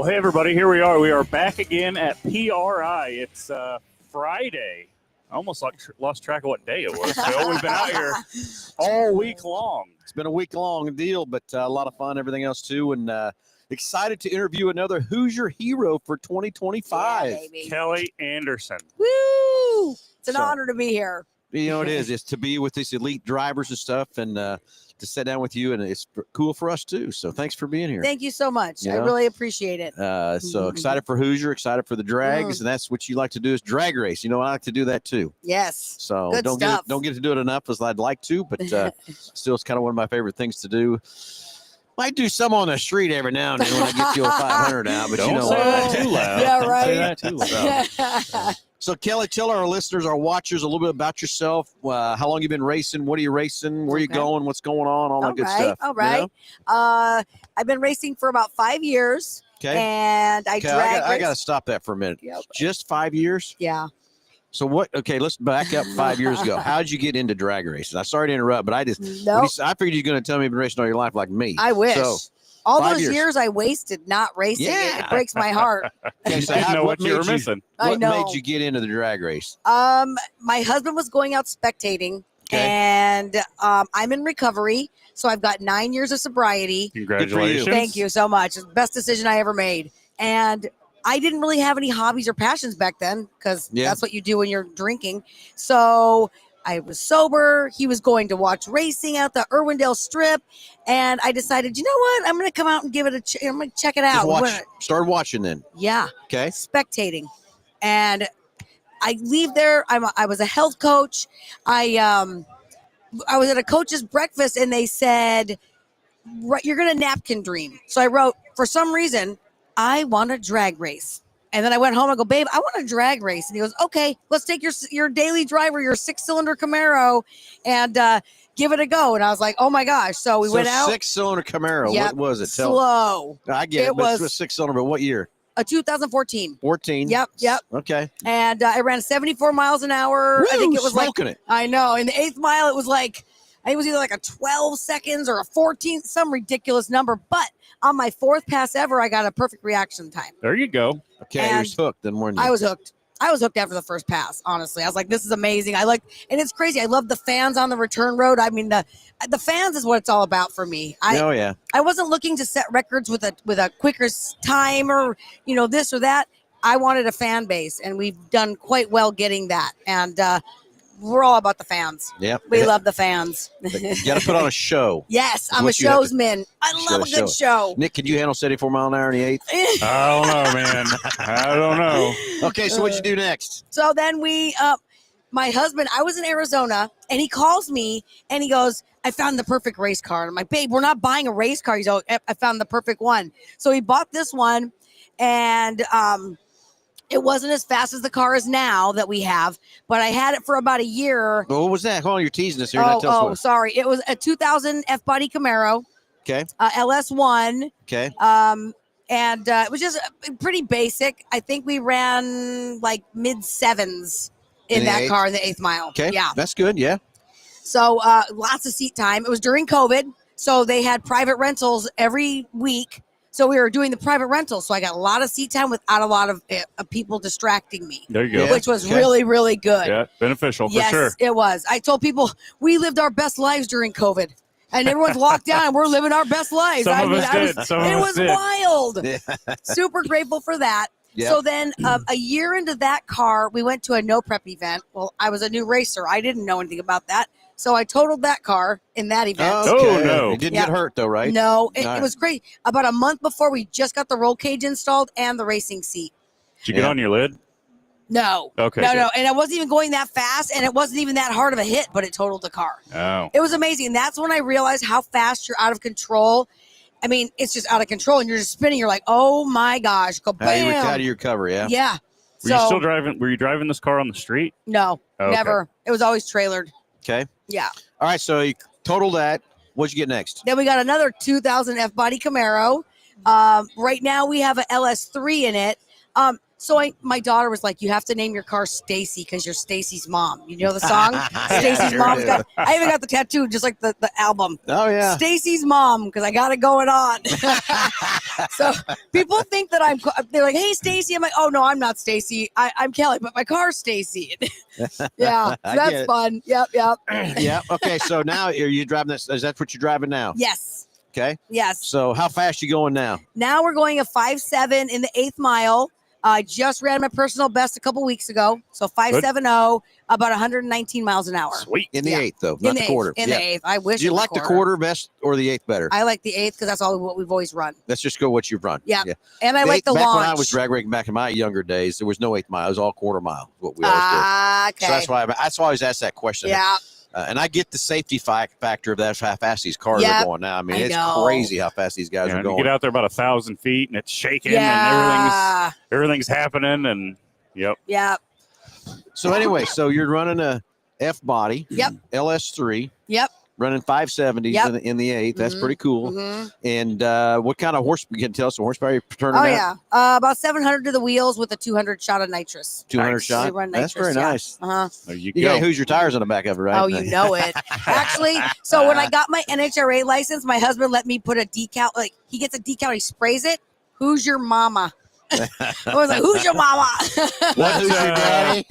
Well, hey, everybody, here we are. We are back again at PRI. It's Friday. I almost lost track of what day it was. So we've been out here all week long. It's been a week-long deal, but a lot of fun, everything else, too, and excited to interview another Hoosier Hero for 2025. Yeah, baby. Kelly Anderson. Woo! It's an honor to be here. You know, it is. It's to be with these elite drivers and stuff, and to sit down with you, and it's cool for us, too. So thanks for being here. Thank you so much. You I know? really appreciate it. So excited for Hoosier, excited for the drags, and that's what you like to do is drag race. You know, I like to do that, too. Yes. So Good don't stuff. get to do it enough as I'd like to, but still, it's kind of one of my favorite things to do. Might do some on the street every now and then when I get you a 500 out, but Don't you know say what? that too loud. Yeah, Don't right. say that too loud. So, Kelly, tell our listeners, our watchers, a little bit about yourself. How long you been racing? What are you racing? Where you going? What's going on? All that good stuff. All right. You know? I've been racing for about 5 years. Okay. And I drag I got to stop that for a minute. Yep. Just 5 years? Yeah. So what? Okay, let's back up 5 years ago. How did you get into drag racing? I'm sorry to interrupt, but I figured you're going to tell me you've been racing all your life like me. I wish. So, all 5 those years I wasted not racing. Yeah. It breaks my heart. okay, so I didn't know what you were made missing. I What know. made you get into the drag race? My husband was going out spectating, and I'm in recovery, so I've got 9 years of sobriety. Congratulations. Thank you so much. It's the best decision I ever made. And I didn't really have any hobbies or passions back then because that's what you do when you're drinking. So I was sober. He was going to watch racing at the Irwindale Strip, and I decided, you know what? I'm going to come out and give it I'm going to check it out. Start watching then. Yeah. Okay. Spectating. And I leave there. I was a health coach. I was at a coach's breakfast, and they said, you're going to napkin dream. So I wrote, for some reason, I want a drag race. And then I went home and I go, babe, I want a drag race. And he goes, okay, let's take your daily driver, your 6-cylinder Camaro, and give it a go. And I was like, oh my gosh. So we went out. 6-cylinder Camaro. Yep. What was it? Slow. I get it, but it was 6-cylinder, but what year? A 2014. 14. Yep. Okay. And I ran 74 miles an hour. Woo, I think it was smoking like, it. I know. In the 8th mile, it was like, I think it was either like a 12 seconds or a 14, some ridiculous number. But on my 4th pass ever, I got a perfect reaction time. There you go. Okay, you're hooked then, weren't you? I was hooked. I was hooked after the first pass, honestly. I was like, this is amazing. And it's crazy. I love the fans on the return road. I mean, the fans is what it's all about for me. I wasn't looking to set records with a quicker time or, this or that. I wanted a fan base, and we've done quite well getting that. And we're all about the fans. Yep. We love the fans. You got to put on a show. Yes, I'm a showsman. I love a good show. Nick, could you handle 74 mile an hour in the 8th? I don't know, man. I don't know. Okay, so what'd you do next? So then my husband, I was in Arizona, and he calls me, and he goes, I found the perfect race car. And I'm like, babe, we're not buying a race car. He's like, I found the perfect one. So he bought this one, and it wasn't as fast as the car is now that we have, but I had it for about a year. Well, what was that? Hold on, you're teasing us here. Sorry. It was a 2000 F-body Camaro. Okay. LS1. Okay. And it was just pretty basic. I think we ran like mid-7s in that car in the 8th mile. Okay. Yeah. That's good. Yeah. So lots of seat time. It was during COVID, so they had private rentals every week. So we were doing the private rentals. So I got a lot of seat time without a lot of people distracting me. There you go. Which was really, really good. Yeah, beneficial for sure. Yes, it was. I told people we lived our best lives during COVID. And everyone's locked down, and we're living our best lives. Some of us did. It was wild. Super grateful for that. Yep. So then a year into that car, we went to a no prep event. Well, I was a new racer. I didn't know anything about that. So I totaled that car in that event. Oh, no. You didn't get hurt, though, right? No, it was great. About a month before, we just got the roll cage installed and the racing seat. Did you get on your lid? No. Okay. No. And I wasn't even going that fast, and it wasn't even that hard of a hit, but it totaled the car. Oh. It was amazing. And that's when I realized how fast you're out of control. I mean, it's just out of control, and you're just spinning. You're like, oh, my gosh. Go bam. How do you recover, yeah? Yeah. Were you still driving? Were you driving this car on the street? No, Okay. never. It was always trailered. Okay. Yeah. All right, so you totaled that. What'd you get next? Then we got another 2000 F-body Camaro. Right now we have an LS3 in it. So my daughter was like, "You have to name your car Stacy because you're Stacy's mom." You know the song, Stacy's sure mom's do. got. I even got the tattoo, just like the album. Oh yeah. Stacy's mom, because I got it going on. So people think that they're like, "Hey, Stacy." I'm like, "Oh no, I'm not Stacy. I'm Kelly, but my car's Stacy." Yeah, I so that's get it. fun. Yep. Yeah. Okay. So now are you driving this? Is that what you're driving now? Yes. Okay. Yes. So how fast you going now? Now we're going a 5.7 in the 8th mile. I just ran my personal best a couple weeks ago. So 5.70, about 119 miles an hour. Sweet. In the Yeah. 8th, though, In not the the quarter. 8th. In the 8th. I wish Do you it was like the quarter best or the 8th better? I like the 8th because that's what we've always run. Let's just go what you've run. Yeah. And I like the back launch. when I was drag racing back in my younger days, there was no 8th mile. It was all quarter mile, what we always did. Okay. So that's why I always asked that question. Yeah. And I get the safety factor of that, how fast these cars are going now. I mean, it's crazy how fast these guys are You going. get out there about 1,000 feet and it's shaking Yeah. and everything's happening and yep. Yeah. So anyway, so you're running a F body, Yep. LS3. Yep. Running 570s Yep. in the 8th. That's pretty cool. Mm-hmm. And what kind of horse? You can tell us the horsepower you're turning out? Yeah. About 700 to the wheels with a 200 shot of nitrous. 200 Nice. shot. We run That's nitrous, very yeah. nice. Uh-huh. There you You go. got Hoosier tires on the back of it, right? Oh, you know it. Actually, so when I got my NHRA license, my husband let me put a decal. Like he gets a decal, he sprays it. Who's your mama? I was like, "Who's your mama?" What Hoosier daddy?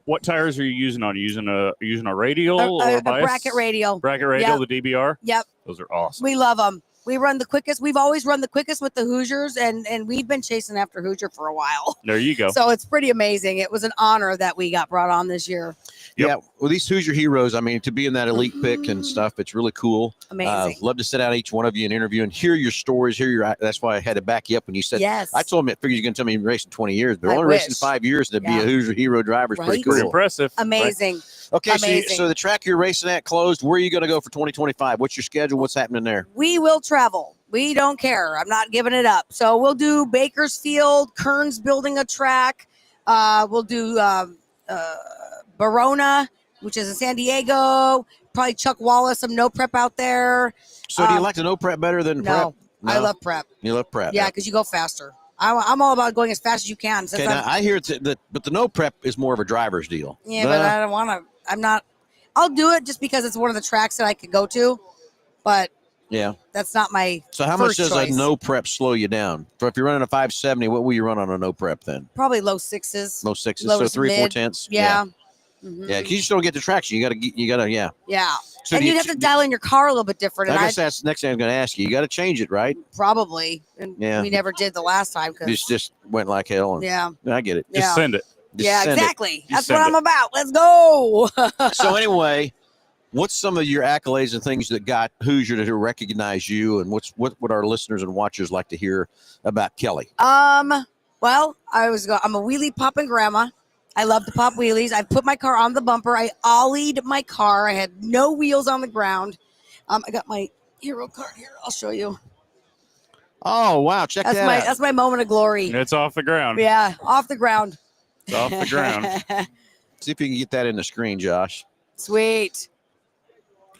What tires are you using on? Using a radial a or bias? bracket radial. Bracket radial, Yep. the DBR. Yep, Those are awesome. we love them. We run the quickest. We've always run the quickest with the Hoosiers, and we've been chasing after Hoosier for a while. There you go. So it's pretty amazing. It was an honor that we got brought on this year. Yep. Yeah, well, these Hoosier Heroes, I mean, to be in that elite pick and stuff, it's really cool. Amazing. Love to sit down each one of you and interview and hear your stories. That's why I had to back you up when you said. Yes. I told him I figured you're going to tell me you've been racing 20 years, but I only racing wish. 5 years to be Yeah. a Hoosier Hero driver is pretty Right? cool. Pretty impressive. Amazing. Okay, Amazing. so the track you're racing at closed. Where are you going to go for 2025? What's your schedule? What's happening there? We will travel. We don't care. I'm not giving it up. So we'll do Bakersfield. Kern's building a track. We'll do Verona, which is in San Diego. Probably Chuck Wallace, some no prep out there. So do you like the no prep better than prep? No, I love prep. You love prep. Yeah, because you go faster. I'm all about going as fast as you can. Okay, now I hear but the no prep is more of a driver's deal. Yeah, but I don't want to. I'm not. I'll do it just because it's one of the tracks that I could go to, but Yeah. that's not my. So how much first does choice. a no prep slow you down? So if you're running a 570, what will you run on a no prep then? Probably low sixes. Low sixes, Low so to 3-4 mid. tenths. Yeah. Yeah, Mhm. 'cause you just don't get the traction. You gotta, yeah. Yeah. So And do you'd have to dial in your car a little bit different. I And guess that's the next thing I'm going to ask you. You got to change it, right? probably. And Yeah. we never did the last time. Just went like hell. And, Yeah. I get it. Just Yeah. send it. Just Yeah, send it. exactly. That's send what it. I'm about. Let's go. So anyway, what's some of your accolades and things that got Hoosier to recognize you, and what would our listeners and watchers like to hear about Kelly? Well, I'm a wheelie popping grandma. I love to pop wheelies. I put my car on the bumper. I ollied my car. I had no wheels on the ground. I got my hero card here. I'll show you. Oh wow, check that out. That's my moment of glory. It's off the ground. Yeah, off the ground. It's off the ground. See if you can get that in the screen, Josh. Sweet.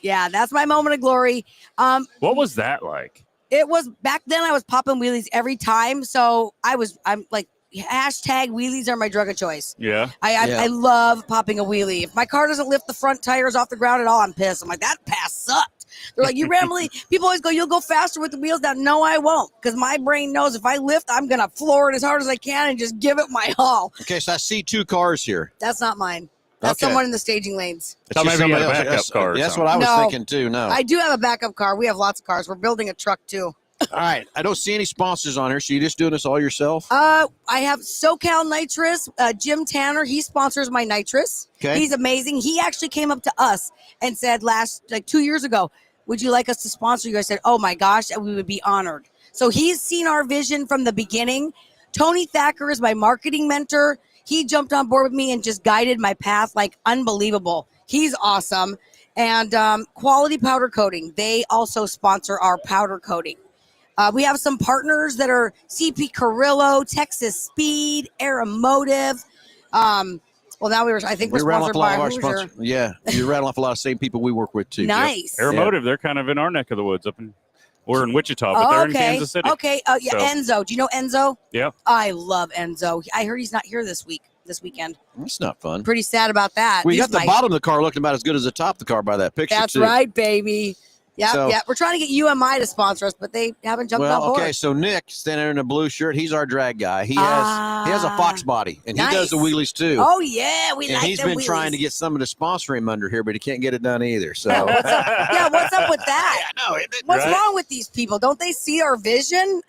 Yeah, that's my moment of glory. What was that like? It was back then. I was popping wheelies every time, so I'm like hashtag wheelies are my drug of choice. Yeah. I love popping a wheelie. If my car doesn't lift the front tires off the ground at all, I'm pissed. I'm like, that pass sucked. They're like, you randomly, people always go, you'll go faster with the wheels down. No, I won't, because my brain knows if I lift, I'm gonna floor it as hard as I can and just give it my all. Okay, so I see 2 cars here. That's not mine. That's Okay. someone in the staging lanes. It's So just maybe you somebody had a else. backup car or That's what I was No. thinking too. No. I do have a backup car. We have lots of cars. We're building a truck too. All right. I don't see any sponsors on here. So you just doing this all yourself? I have SoCal Nitrous. Jim Tanner, he sponsors my nitrous. Okay. He's amazing. He actually came up to us and said 2 years ago, would you like us to sponsor you? I said, oh my gosh, we would be honored. So he's seen our vision from the beginning. Tony Thacker is my marketing mentor. He jumped on board with me and just guided my path like unbelievable. He's awesome. And Quality Powder Coating, they also sponsor our powder coating. We have some partners that are CP Carrillo, Texas Speed, Aeromotive. Well, now I think we're You're rattling sponsored off a lot by of our Hoosier. sponsors. Yeah, you're rattling off a lot of same people we work with too. Nice. Aeromotive, they're kind of in our neck of the woods up in We're in Wichita, but they're in Kansas City. Okay. Yeah, So- Enzo. Do you know Enzo? Yeah. I love Enzo. I heard he's not here this weekend. It's not fun. Pretty sad about that. We He's got the my- bottom of the car looking about as good as the top of the car by that picture. That's too. right, baby. Yeah, So- yeah. We're trying to get UMI to sponsor us, but they haven't jumped on board. Okay, so Nick standing in a blue shirt, he's our drag guy. He has a Fox body, and he does the nice. wheelies too. Oh yeah, we and like he's them been trying to wheelies. get someone to sponsor him under here, but he can't get it done either. So Yeah, what's up with that? I know. What's Right? wrong with these people? Don't they see our vision?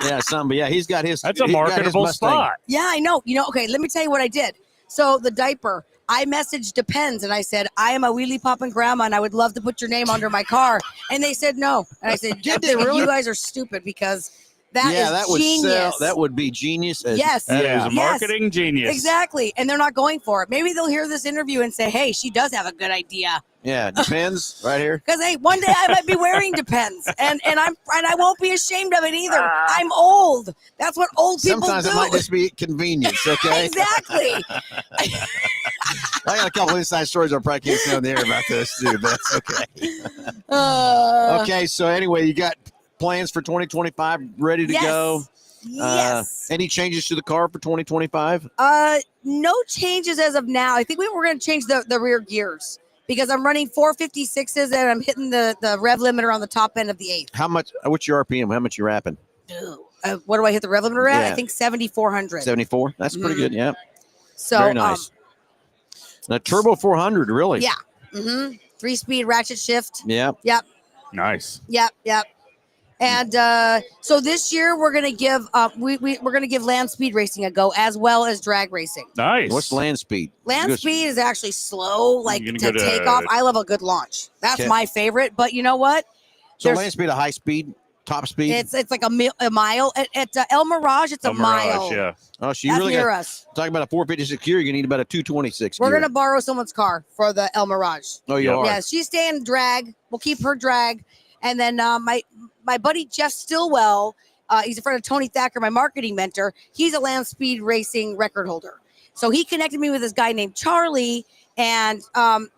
Yeah, but yeah, he's got his. That's a he's got his marketable Mustang. spot. Yeah, I know. Okay, let me tell you what I did. So the diaper, I messaged Depends and I said, I am a wheelie popping grandma and I would love to put your name under my car. And they said no. And I said, Did they really? You guys are stupid because that Yeah, is that would genius. sell. That would be genius. Yes. That is Yeah. a marketing genius. Exactly. And they're not going for it. Maybe they'll hear this interview and say, hey, she does have a good idea. Yeah, Depends right here. Because hey, one day I might be wearing Depends, and I won't be ashamed of it either. I'm old. That's what old people Sometimes do. it might just be convenience. Okay. Exactly. I got a couple inside stories I probably can't say on the air about this too, but that's okay. Okay, so anyway, you got plans for 2025 ready to yes. go? Yes. Any changes to the car for 2025? No changes as of now. I think we're going to change the rear gears because I'm running 456s and I'm hitting the rev limiter on the top end of the 8th. How much? What's your RPM? How much you wrapping? What do I hit the rev limiter at? Yeah. I think 7,400. 74. That's pretty good. Yeah. So Very nice. And a turbo 400, really? Yeah. 3-speed ratchet shift. Yeah. Yep. Nice. Yep. And so this year we're gonna give we're gonna give land speed racing a go as well as drag racing. Nice. What's land speed? Land speed is actually slow, like You're to gonna go to- take off. I love a good launch. That's Okay. my favorite. But you know what? So There's- land speed, a high speed, top speed? It's like a mile at El Mirage. It's a mile. Yeah. Oh, so you That's really near got us. talking about a 456 gear. You need about a 226 We're gear. gonna borrow someone's car for the El Mirage. Oh, you Yeah. are. Yeah, she's staying drag. We'll keep her drag. And then my buddy Jeff Stillwell, he's a friend of Tony Thacker, my marketing mentor. He's a land speed racing record holder. So he connected me with this guy named Charlie, and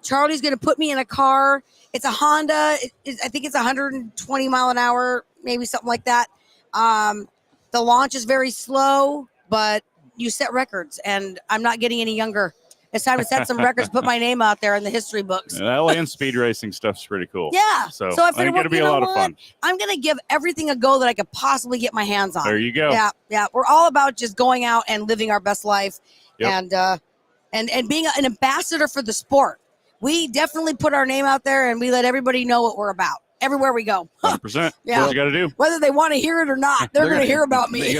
Charlie's going to put me in a car. It's a Honda. I think it's 120 mile an hour, maybe something like that. The launch is very slow, but you set records, and I'm not getting any younger. It's time to set some records, put my name out there in the history books. And that land speed racing stuff's pretty cool. Yeah. So, I I think figured, it'll be you a know lot of what? fun. I'm going to give everything a go that I could possibly get my hands on. There you go. Yeah. We're all about just going out and living our best life, Yep. and being an ambassador for the sport. We definitely put our name out there and we let everybody know what we're about everywhere we go. 100%. Yeah. What you got to do. Whether they want to hear it or not, they're going to hear about me.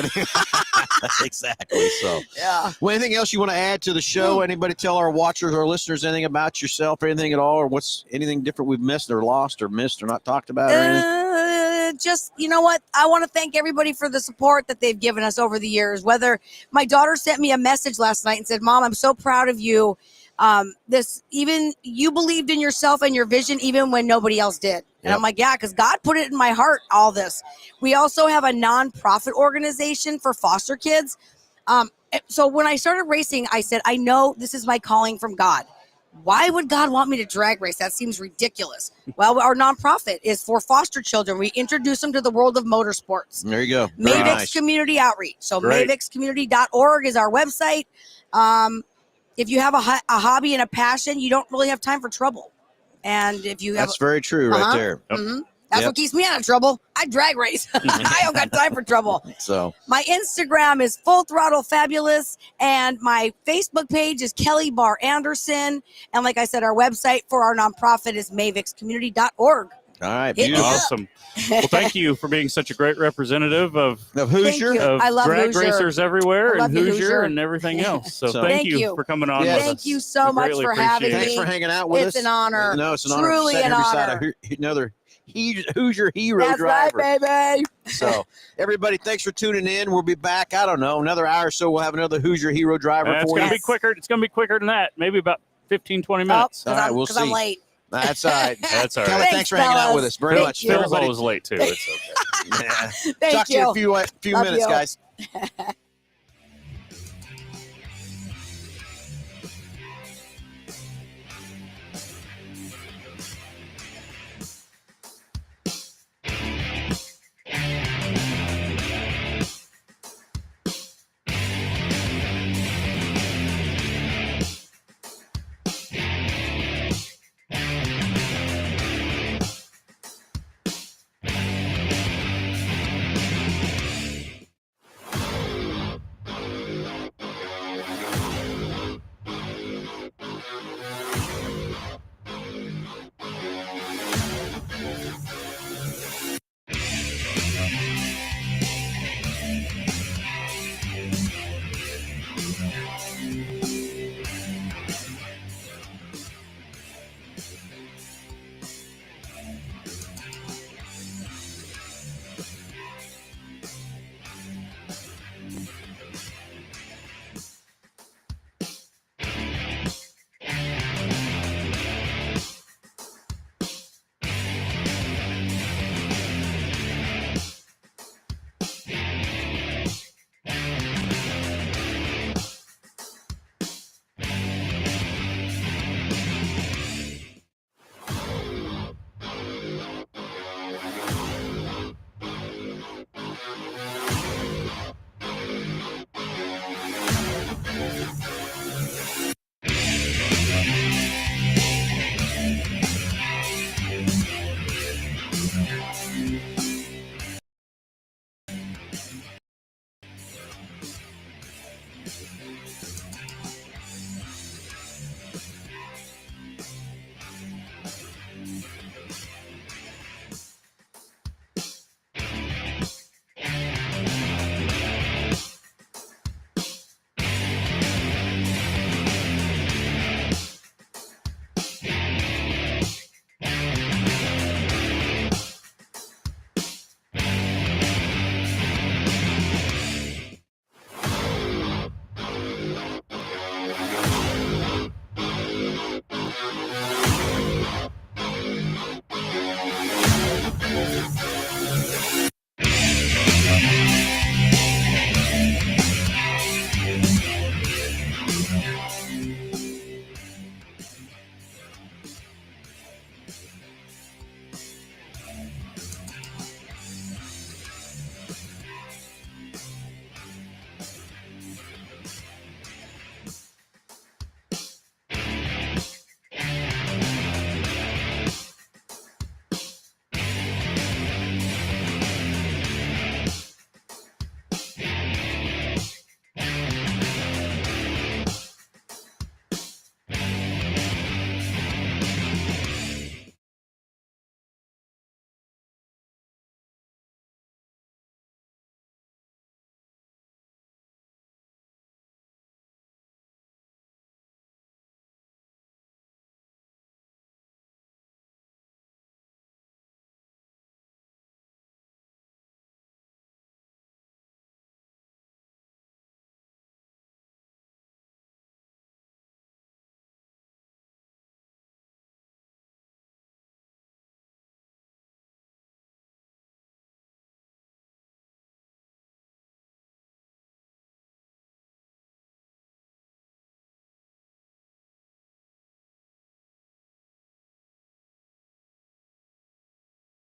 Exactly. So, Yeah. well, anything else you want to add to the show? Anybody tell our watchers or listeners anything about yourself, or anything at all, or what's anything different we've missed or lost or missed or not talked about? Or anything? Just, you know what? I want to thank everybody for the support that they've given us over the years. Whether my daughter sent me a message last night and said, Mom, I'm so proud of you. Even you believed in yourself and your vision, even when nobody else did. And Yep. I'm like, yeah, because God put it in my heart, all this. We also have a nonprofit organization for foster kids. So when I started racing, I said, I know this is my calling from God. Why would God want me to drag race? That seems ridiculous. Well, our nonprofit is for foster children. We introduce them to the world of motorsports. There you go. Very Mavix nice. Community Outreach. So Great. mavixcommunity.org is our website. If you have a hobby and a passion, you don't really have time for trouble. And if you have That's very true right Uh-huh. there. that's Yep. what keeps me out of trouble. I drag race. I don't got time for trouble. So, My Instagram is Full Throttle Fabulous, and my Facebook page is Kelly Barr Anderson. And like I said, our website for our nonprofit is mavixcommunity.org. all right. Hit me Beautiful. up. Awesome. Well, thank you for being such a great representative of Of Hoosier. you. of I love drag Hoosier. racers everywhere I and love you, Hoosier Hoosier. and everything else. So, So- thank Thank you you. for coming on. Yes. with Thank us. you so We much greatly for appreciate having it. me. Thanks for hanging out with us. It's an honor. No, it's an honor. Truly Sitting an here beside honor. another Hoosier Hero That's driver. right, baby. So, everybody, thanks for tuning in. We'll be back. I don't know, another hour or so. We'll have another Hoosier Hero driver It's for going you. to be quicker. It's going to be quicker than that. Maybe about 15, 20 Oh, minutes. All right, we'll I'm see. late. That's all right. That's all Kelly, right. thanks for hanging out fellas. with us very Thank much. you. Phil's Everybody, always late, too. It's okay. yeah. Thank Talk to you in you. a few Love minutes, you. guys.